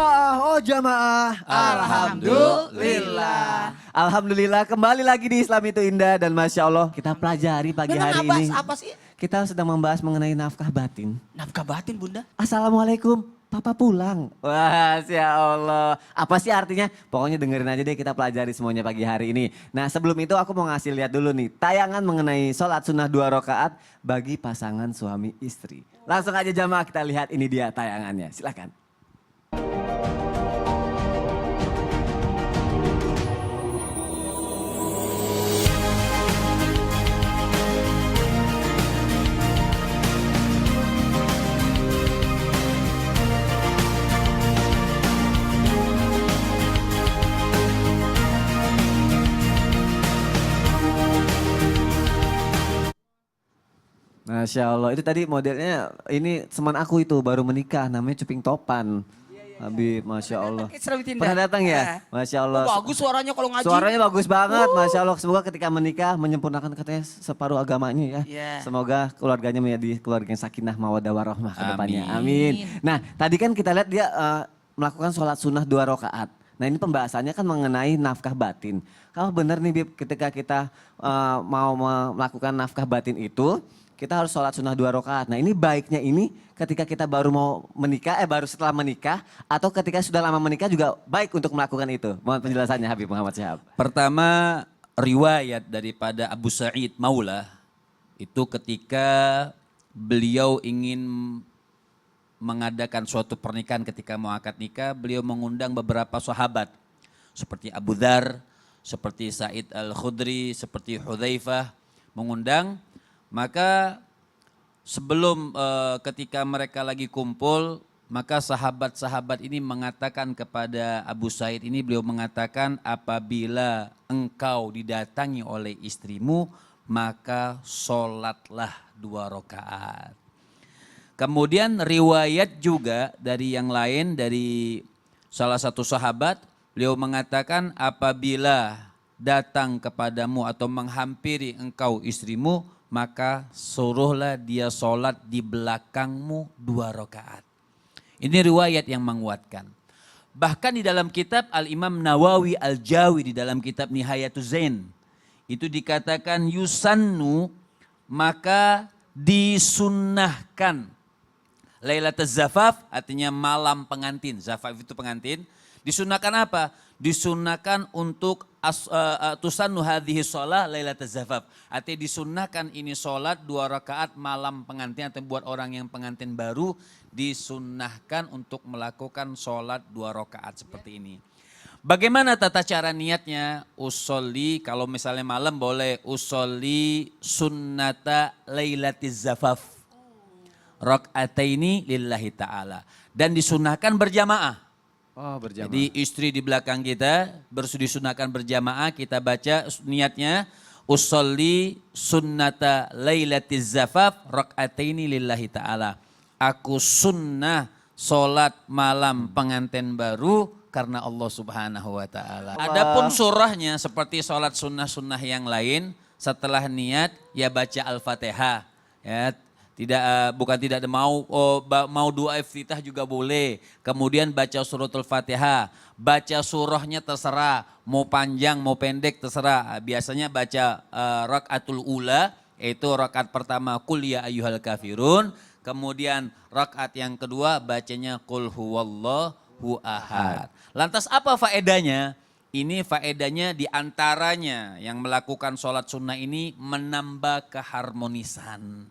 jamaah, oh jamaah. Alhamdulillah. Alhamdulillah kembali lagi di Islam itu Indah dan Masya Allah kita pelajari pagi Dengan hari ini. apa sih? Kita sedang membahas mengenai nafkah batin. Nafkah batin Bunda. Assalamualaikum, Papa pulang. Wah, ya Allah. Apa sih artinya? Pokoknya dengerin aja deh kita pelajari semuanya pagi hari ini. Nah sebelum itu aku mau ngasih lihat dulu nih. Tayangan mengenai sholat sunnah 2 rakaat bagi pasangan suami istri. Langsung aja jamaah kita lihat ini dia tayangannya. Silakan. Masya Allah, itu tadi modelnya ini teman aku itu baru menikah namanya Cuping Topan. Habib, Masya Allah. Pernah datang ya? Masya Allah. Oh, bagus suaranya kalau ngaji. Suaranya bagus banget, Masya Allah. Semoga ketika menikah menyempurnakan katanya separuh agamanya ya. Yeah. Semoga keluarganya menjadi keluarga yang sakinah, mawaddah warahmah ke depannya. Amin. Nah tadi kan kita lihat dia melakukan sholat sunnah 2 rakaat. Nah ini pembahasannya kan mengenai nafkah batin. Kalau benar nih Bib, ketika kita mau melakukan nafkah batin itu, kita harus sholat sunnah 2 rakaat. Nah ini baiknya ini ketika kita baru mau menikah, baru setelah menikah, atau ketika sudah lama menikah juga baik untuk melakukan itu. Mohon penjelasannya Habib Muhammad Syihab. Pertama riwayat daripada Abu Sa'id Maula itu ketika beliau ingin mengadakan suatu pernikahan ketika mau akad nikah, beliau mengundang beberapa sahabat seperti Abu Dzar, seperti Sa'id Al-Khudri, seperti Hudzaifah mengundang. Maka sebelum ketika mereka lagi kumpul, maka sahabat-sahabat ini mengatakan kepada Abu Sa'id ini, beliau mengatakan apabila engkau didatangi oleh istrimu, maka sholatlah 2 rakaat. Kemudian riwayat juga dari yang lain, dari salah satu sahabat, beliau mengatakan apabila datang kepadamu atau menghampiri engkau istrimu, maka suruhlah dia sholat di belakangmu 2 rakaat. Ini riwayat yang menguatkan. Bahkan di dalam kitab Al-Imam Nawawi Al-Jawi, di dalam kitab Nihayatuz Zain, itu dikatakan yusannu, maka disunnahkan. Lailatuz Zafaf artinya malam pengantin, Zafaf itu pengantin. Disunnahkan apa? Disunnahkan untuk tusannu hadhihi sholah lailatuz zafaf. Artinya disunnahkan ini sholat 2 rakaat malam pengantin atau buat orang yang pengantin baru disunnahkan untuk melakukan sholat 2 rakaat seperti ini. Bagaimana tata cara niatnya? Usolli, kalau misalnya malam boleh usolli sunnata lailatiz zafaf. Raka'ataini lillahi ta'ala. Dan disunnahkan berjamaah. Oh berjamaah. Jadi istri di belakang kita disunahkan berjamaah, kita baca niatnya usolli sunnata lailatiz zafaf raka'ataini lillahi ta'ala. Aku sunnah sholat malam pengantin baru karena Allah subhanahu wa ta'ala. Adapun surahnya seperti sholat sunnah-sunnah yang lain, setelah niat ya baca Al-Fatihah. Ya, bukan tidak ada mau doa iftitah juga boleh. Kemudian baca suratul Fatihah, baca surahnya terserah, mau panjang mau pendek terserah. Biasanya baca rakaatul ula, yaitu rakaat pertama qul ya ayyuhal kafirun, kemudian rakaat yang kedua bacanya qul huwallahu ahad. Lantas apa faedahnya? Ini faedahnya diantaranya yang melakukan sholat sunnah ini menambah keharmonisan.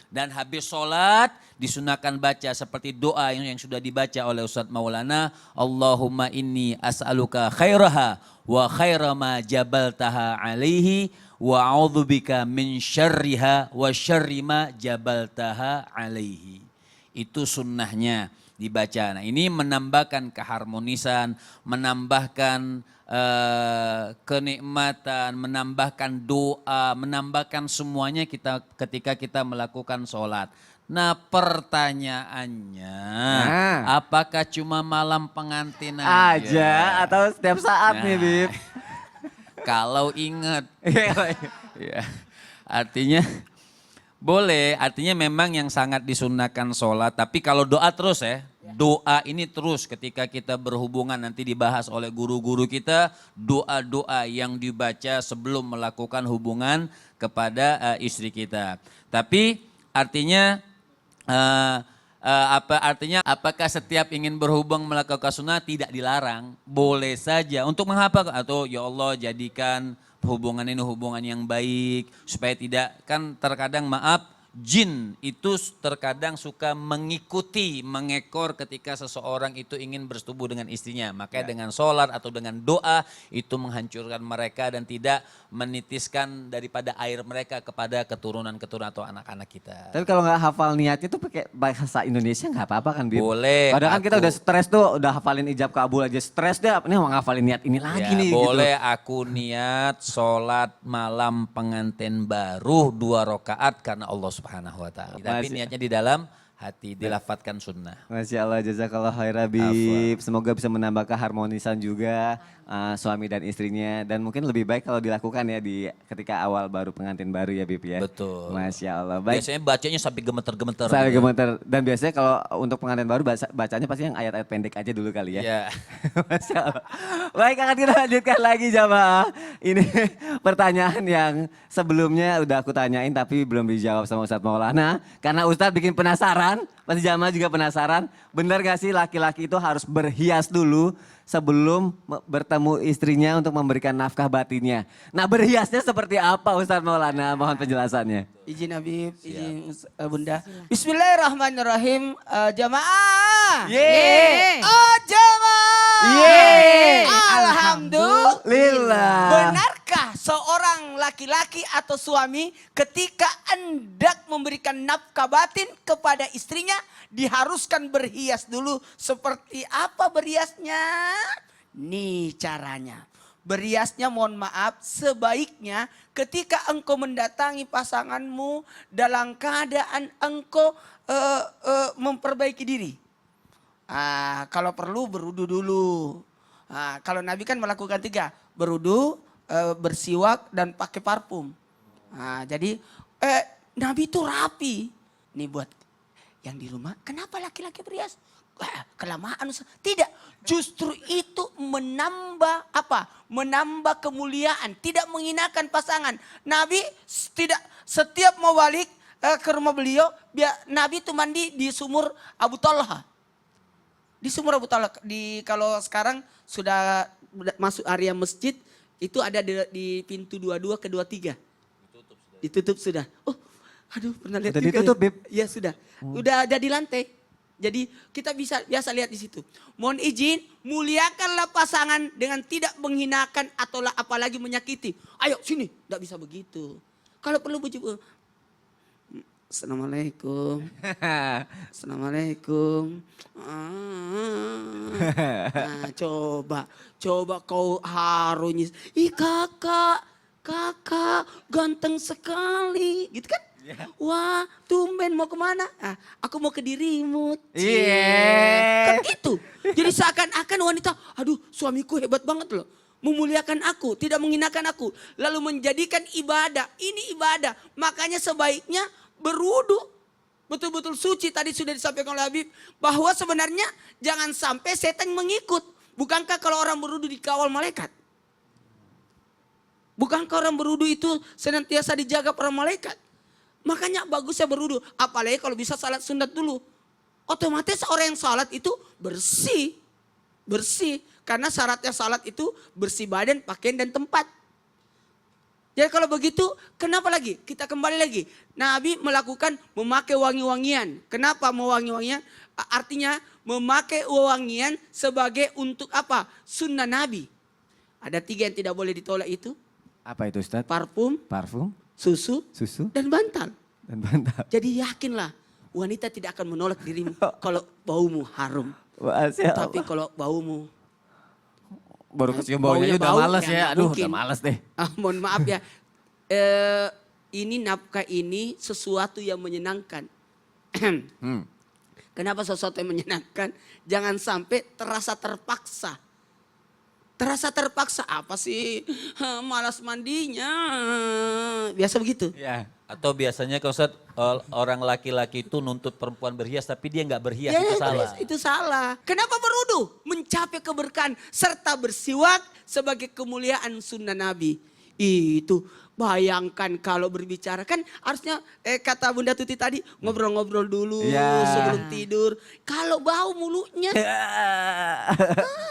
Dan habis sholat disunahkan baca seperti doa yang sudah dibaca oleh Ustadz Maulana. Allahumma inni as'aluka khairaha wa khaira ma jabaltaha alaihi wa a'udzubika min syarriha wa syarri ma jabaltaha alaihi. Itu sunnahnya dibaca. Nah ini menambahkan keharmonisan, menambahkan kenikmatan, menambahkan doa, menambahkan semuanya ketika kita melakukan sholat. Nah pertanyaannya, apakah cuma malam pengantin aja? Atau setiap saat nih Bib? Kalau ingat, ya, artinya boleh, artinya memang yang sangat disunahkan sholat, tapi kalau doa terus ya. Doa ini terus ketika kita berhubungan nanti dibahas oleh guru-guru kita, doa-doa yang dibaca sebelum melakukan hubungan kepada istri kita. Tapi artinya apakah setiap ingin berhubung melakukan sunnah tidak dilarang? Boleh saja untuk menghafal atau ya Allah jadikan hubungan ini hubungan yang baik supaya tidak, kan terkadang maaf, jin itu terkadang suka mengikuti, mengekor ketika seseorang itu ingin bersetubuh dengan istrinya. Makanya dengan sholat atau dengan doa itu menghancurkan mereka dan tidak menitiskan daripada air mereka kepada keturunan-keturunan atau anak-anak kita. Tapi kalau nggak hafal niatnya tuh pakai bahasa Indonesia nggak apa-apa kan, Bib? Boleh. Padahal kan kita udah stres tuh, udah hafalin ijab kabul aja stres deh. Ini mau ngafalin niat ini lagi Ya, nih. boleh Gitu. aku niat sholat malam pengantin baru 2 rakaat karena Allah Subhanahu wa ta'ala. Tapi niatnya di dalam hati, dilafatkan sunnah. Masya Allah, jazakallah khair Bib. Semoga bisa menambah keharmonisan juga suami dan istrinya. Dan mungkin lebih baik kalau dilakukan ya ketika awal baru pengantin baru ya Bib ya. Betul. Masya Allah. Baik. Biasanya bacanya sampai gemeter-gemeter. Saya gitu. gemeter. Dan biasanya kalau untuk pengantin baru bacanya pasti yang ayat-ayat pendek aja dulu kali ya. Ya. Masya Allah. Baik, akan kita lanjutkan lagi jamaah. Ini pertanyaan yang sebelumnya udah aku tanyain tapi belum dijawab sama Ustadz Maulana. Karena Ustadz bikin penasaran, pasti jamaah juga penasaran. Benar gak sih laki-laki itu harus berhias dulu sebelum bertemu istrinya untuk memberikan nafkah batinnya. Nah, berhiasnya seperti apa Ustadz Maulana? Mohon penjelasannya. Izin Habib, izin Bunda. Bismillahirrahmanirrahim. Jamaah. Yeay. Oh jamaah. Yeay. Alhamdulillah. Lillah. Benarkah seorang laki-laki atau suami ketika hendak memberikan nafkah batin kepada istrinya diharuskan berhias dulu? Seperti apa berhiasnya? Nih caranya. Berhiasnya mohon maaf sebaiknya ketika engkau mendatangi pasanganmu dalam keadaan engkau memperbaiki diri. Kalau perlu berwudu dulu. Kalau Nabi kan melakukan 3. Berwudu, bersiwak dan pakai parfum. Jadi Nabi itu rapi. Nih buat yang di rumah, kenapa laki-laki berhias? Kelamaan. Tidak, justru itu menambah apa? Menambah kemuliaan, tidak menghinakan pasangan. Nabi tidak setiap mau balik ke rumah beliau, Nabi itu mandi di sumur Abu Talha. Di sumur Abu Talha, kalau sekarang sudah masuk area masjid, itu ada di pintu 22 ke 23. Ditutup sudah. Oh, aduh pernah lihat Udah juga ditutup, ya? Bib? Iya sudah. Udah ada di lantai. Jadi kita biasa lihat di situ. Mohon izin, muliakanlah pasangan dengan tidak menghinakan atau apalagi menyakiti. Ayo sini, tidak bisa begitu. Kalau perlu bujuk. Assalamualaikum. Assalamualaikum. Coba kau harunya. Ih kakak ganteng sekali. Gitu kan? Yeah. Wah, tumben mau kemana? Aku mau ke dirimu. Iya. Kan gitu. Jadi seakan-akan wanita, aduh suamiku hebat banget loh. Memuliakan aku, tidak menghinakan aku. Lalu menjadikan ibadah. Ini ibadah. Makanya sebaiknya berwudu. Betul-betul suci. Tadi sudah disampaikan oleh Habib. Bahwa sebenarnya jangan sampai setan mengikut. Bukankah kalau orang berwudu dikawal malaikat? Bukankah orang berwudu itu senantiasa dijaga para malaikat? Makanya bagusnya berwudu. Apalagi kalau bisa salat sunat dulu. Otomatis orang yang salat itu bersih. Bersih. Karena syaratnya salat itu bersih badan, pakaian dan tempat. Jadi kalau begitu kenapa lagi? Kita kembali lagi. Nabi memakai wangi-wangian. Kenapa mau wangi-wangian? Artinya memakai wangian sebagai untuk apa? Sunnah Nabi. Ada 3 yang tidak boleh ditolak itu. Apa itu Ustadz? Parfum. Parfum, Susu. susu, Dan bantal. dan bantal. Jadi yakinlah wanita tidak akan menolak dirimu kalau baumu harum. Masya Allah. Tapi kalau baumu Baru kecium baunya udah bau, males ya. Aduh mungkin. udah males deh. Mohon maaf ya. Ini nafkah ini sesuatu yang menyenangkan. Kenapa sesuatu yang menyenangkan? Jangan sampai terasa terpaksa. terasa terpaksa, apa sih malas mandinya, biasa begitu. Ya. Atau biasanya kalau Ustaz, orang laki-laki itu nuntut perempuan berhias tapi dia nggak berhias, Ya, itu salah. Itu salah. Kenapa berwudu? Mencapai keberkahan serta bersiwak sebagai kemuliaan sunnah Nabi. Itu bayangkan kalau berbicara kan harusnya kata Bunda Tuti tadi ngobrol-ngobrol dulu Ya. sebelum tidur. Kalau bau mulutnya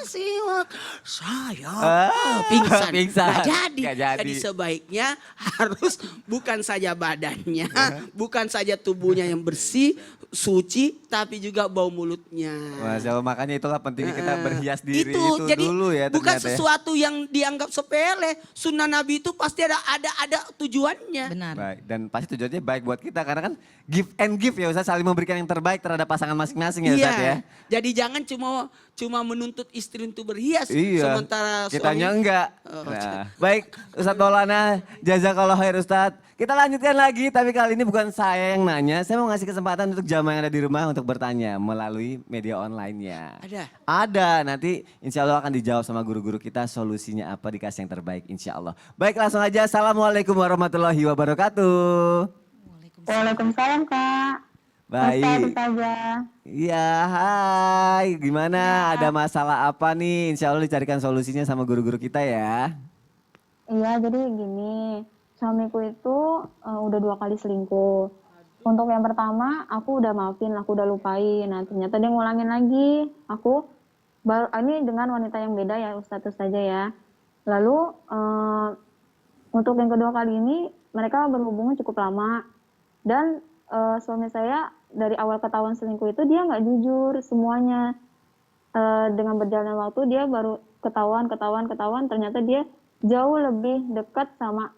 siwak saya pingsan. Pingsan. Nggak jadi. Nggak jadi. Jadi sebaiknya harus bukan saja badannya, bukan saja tubuhnya yang bersih, suci, tapi juga bau mulutnya. Masya Allah, makanya itulah pentingnya kita berhias diri itu jadi dulu ya bukan ternyata ya. sesuatu yang dianggap sepele. Sunnah Nabi itu pasti ada tujuannya. Benar. Baik, dan pasti tujuannya baik buat kita karena kan give and give ya Ustaz, saling memberikan yang terbaik terhadap pasangan masing-masing ya Ustaz ya. Jadi jangan cuma menuntut istri untuk berhias Iya, sementara kitanya suami enggak. Oh, Nah, baik Ustadz Maulana, jazakallah khair Ustadz. Kita lanjutkan lagi, tapi kali ini bukan saya yang nanya. Saya mau ngasih kesempatan untuk jamaah yang ada di rumah untuk bertanya melalui media online-nya. Ada? Ada, nanti insya Allah akan dijawab sama guru-guru kita solusinya apa, dikasih yang terbaik insya Allah. Baik langsung aja, Assalamualaikum warahmatullahi wabarakatuh. Waalaikumsalam Kak. Baik. Ustazah. Iya, hai. Gimana? Ada masalah apa nih? Insya Allah dicarikan solusinya sama guru-guru kita ya. Iya, jadi gini, suamiku itu udah 2 kali selingkuh. Untuk yang pertama, aku udah maafin, aku udah lupain. Nah, ternyata dia ngulangin lagi. Aku baru ini dengan wanita yang beda ya, status saja ya. Lalu untuk yang kedua kali ini, mereka berhubungan cukup lama. Dan suami saya dari awal ketahuan selingkuh itu dia nggak jujur semuanya. Dengan berjalannya waktu dia baru ketahuan, ternyata dia jauh lebih dekat sama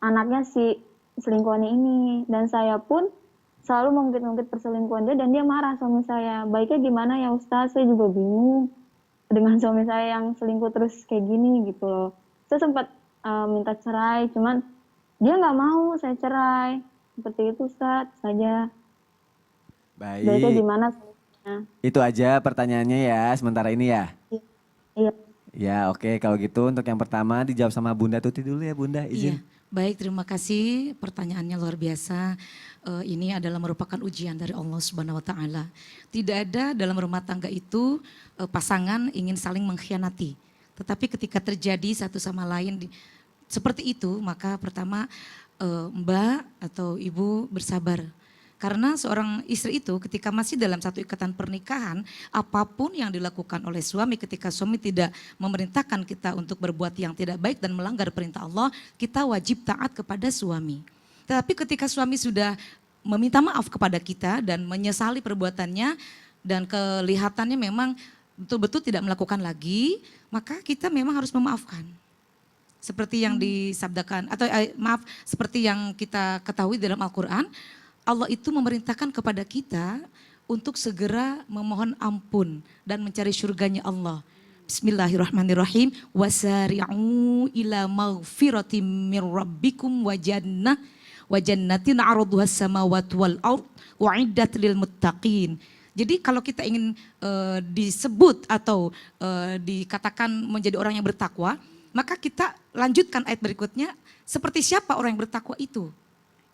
anaknya si selingkuhannya ini. Dan saya pun selalu mengungkit-ungkit perselingkuhan dia dan dia marah suami saya. Baiknya gimana ya Ustaz, saya juga bingung dengan suami saya yang selingkuh terus kayak gini gitu loh. Saya sempat minta cerai, cuman dia nggak mau saya cerai. Seperti itu Ustaz saja. Baiknya Baik, gimana? itu aja pertanyaannya ya sementara ini ya. Iya. Ya oke, kalau gitu untuk yang pertama dijawab sama Bunda Tuti dulu ya Bunda, izin. Iya, baik terima kasih pertanyaannya luar biasa. Ini adalah merupakan ujian dari Allah Subhanahu wa taala. Tidak ada dalam rumah tangga itu pasangan ingin saling mengkhianati. Tetapi ketika terjadi satu sama lain seperti itu, maka pertama Mbak atau Ibu bersabar. Karena seorang istri itu ketika masih dalam satu ikatan pernikahan, apapun yang dilakukan oleh suami ketika suami tidak memerintahkan kita untuk berbuat yang tidak baik dan melanggar perintah Allah, kita wajib taat kepada suami. Tetapi ketika suami sudah meminta maaf kepada kita dan menyesali perbuatannya dan kelihatannya memang betul-betul tidak melakukan lagi, maka kita memang harus memaafkan. Seperti yang disabdakan, atau seperti yang kita ketahui dalam Al-Quran, Allah itu memerintahkan kepada kita untuk segera memohon ampun dan mencari surganya Allah. Bismillahirrahmanirrahim. Wasari'u ila maghfiratim min rabbikum wa jannatin 'arduhas samawati wal ard u'iddat lil muttaqin. Jadi kalau kita ingin disebut atau dikatakan menjadi orang yang bertakwa, maka kita lanjutkan ayat berikutnya, seperti siapa orang yang bertakwa itu?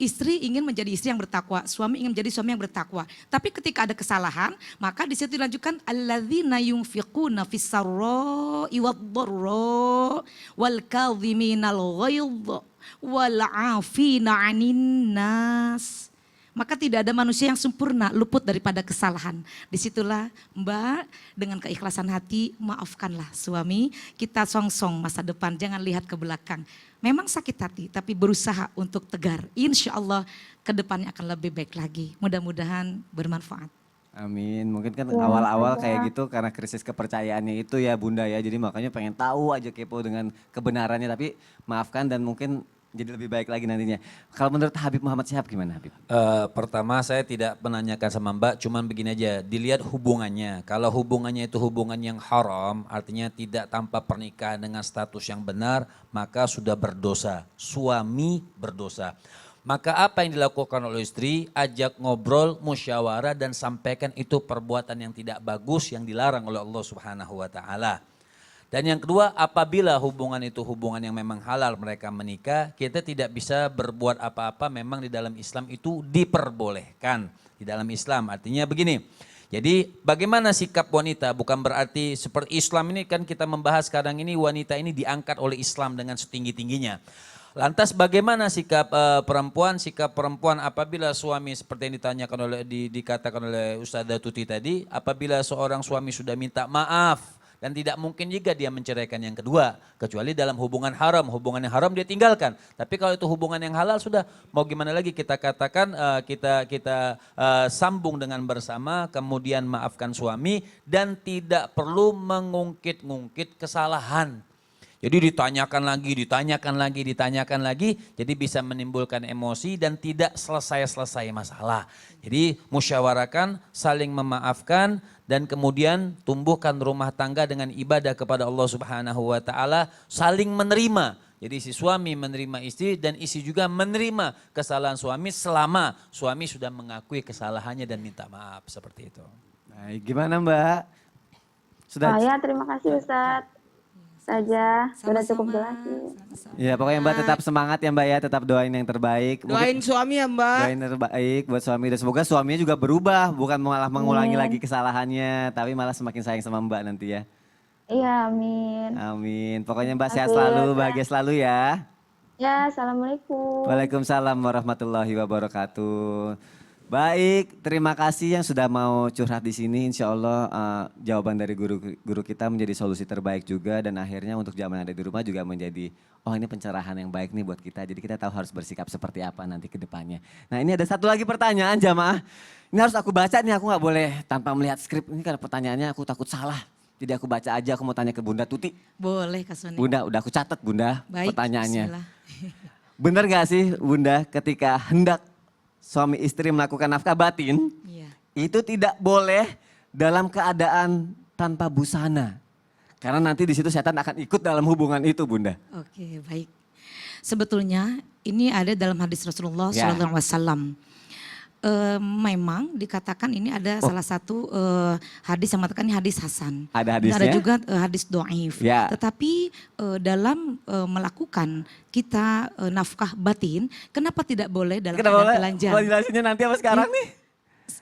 Istri ingin menjadi istri yang bertakwa, suami ingin menjadi suami yang bertakwa. Tapi ketika ada kesalahan, maka di situ dilanjutkan alladzina yunfiquna fis-sarra'i wad-dharra wal kadhiminal ghaidh wal 'afina 'anil nas. Maka tidak ada manusia yang sempurna, luput daripada kesalahan. Disitulah Mbak dengan keikhlasan hati maafkanlah suami, kita songsong masa depan, jangan lihat ke belakang. Memang sakit hati tapi berusaha untuk tegar. Insya Allah ke depannya akan lebih baik lagi. Mudah-mudahan bermanfaat. Amin, mungkin kan Ya, awal-awal Ustazah. kayak gitu karena krisis kepercayaannya itu ya Bunda ya. Jadi makanya pengen tahu aja kepo dengan kebenarannya, tapi maafkan dan mungkin jadi lebih baik lagi nantinya. Kalau menurut Habib Muhammad Syihab gimana Habib? Pertama saya tidak menanyakan sama Mbak, cuman begini aja, dilihat hubungannya. Kalau hubungannya itu hubungan yang haram, artinya tidak tanpa pernikahan dengan status yang benar, maka sudah berdosa. Suami berdosa. Maka apa yang dilakukan oleh istri, ajak ngobrol, musyawarah dan sampaikan itu perbuatan yang tidak bagus yang dilarang oleh Allah Subhanahu wa taala. Dan yang kedua, apabila hubungan itu hubungan yang memang halal mereka menikah, kita tidak bisa berbuat apa-apa, memang di dalam Islam itu diperbolehkan. Di dalam Islam artinya begini, jadi bagaimana sikap wanita, bukan berarti seperti Islam ini kan kita membahas sekarang ini wanita ini diangkat oleh Islam dengan setinggi-tingginya. Lantas bagaimana sikap perempuan apabila suami seperti yang ditanyakan oleh dikatakan oleh Ustazah Tuti tadi, apabila seorang suami sudah minta maaf dan tidak mungkin juga dia menceraikan yang kedua, kecuali dalam hubungan yang haram dia tinggalkan. Tapi kalau itu hubungan yang halal sudah mau gimana lagi kita katakan kita sambung dengan bersama, kemudian maafkan suami dan tidak perlu mengungkit-ungkit kesalahan. Jadi ditanyakan lagi, jadi bisa menimbulkan emosi dan tidak selesai masalah. Jadi musyawarahkan, saling memaafkan, dan kemudian tumbuhkan rumah tangga dengan ibadah kepada Allah Subhanahu wa Ta'ala, saling menerima. Jadi si suami menerima istri dan istri juga menerima kesalahan suami selama suami sudah mengakui kesalahannya dan minta maaf, seperti itu. Nah, gimana Mbak? Sudah? Ya, terima kasih Ustadz. Saja, sudah cukup Sama-sama. jelas sih. Ya pokoknya Mbak tetap semangat ya Mbak ya, tetap doain yang terbaik. Doain suami ya Mbak. Doain yang terbaik buat suami dan semoga suaminya juga berubah, bukan malah mengulangi lagi kesalahannya, tapi malah semakin sayang sama Mbak nanti ya. Iya, amin. Amin. Pokoknya Mbak sehat Oke, selalu, Kak. bahagia selalu ya. Ya, assalamualaikum. Waalaikumsalam warahmatullahi wabarakatuh. Baik, terima kasih yang sudah mau curhat di sini. Insya Allah jawaban dari guru kita menjadi solusi terbaik juga. Dan akhirnya untuk jamaah yang ada di rumah juga menjadi, oh ini pencerahan yang baik nih buat kita. Jadi kita tahu harus bersikap seperti apa nanti ke depannya. Nah ini ada satu lagi pertanyaan jamaah. Ini harus aku baca nih, aku gak boleh tanpa melihat skrip. Ini karena pertanyaannya aku takut salah. Jadi aku baca aja, aku mau tanya ke Bunda Tuti. Boleh Kak Soni. Bunda, udah aku catat Bunda Baik, pertanyaannya. bismillah. Benar gak sih Bunda ketika hendak suami istri melakukan nafkah batin, Iya. itu tidak boleh dalam keadaan tanpa busana. Karena nanti di situ setan akan ikut dalam hubungan itu Bunda. Oke, baik. Sebetulnya ini ada dalam hadis Rasulullah Ya. SAW. Memang dikatakan ini ada salah satu hadis yang mengatakan ini hadis hasan. Ada Dan ada hadisnya? juga hadis do'if. Ya. Tetapi dalam melakukan kita nafkah batin, kenapa tidak boleh dalam Kenapa keadaan boleh? telanjang? Mau jelasinnya nanti apa sekarang nih?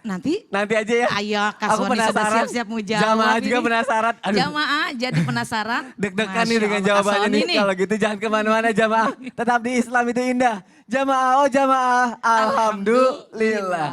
Nanti Nanti aja ya. ayo Kak Aku Soni sudah penasaran. siap-siap mau jawab. Jamaah juga ini. penasaran. Aduh. Jamaah jadi penasaran. Deg-degan nih Masya dengan Allah, jawabannya Kak Soni nih. Kalau gitu jangan kemana-mana jamaah. Tetap di Islam itu indah. Jamaah, oh jamaah. Alhamdulillah.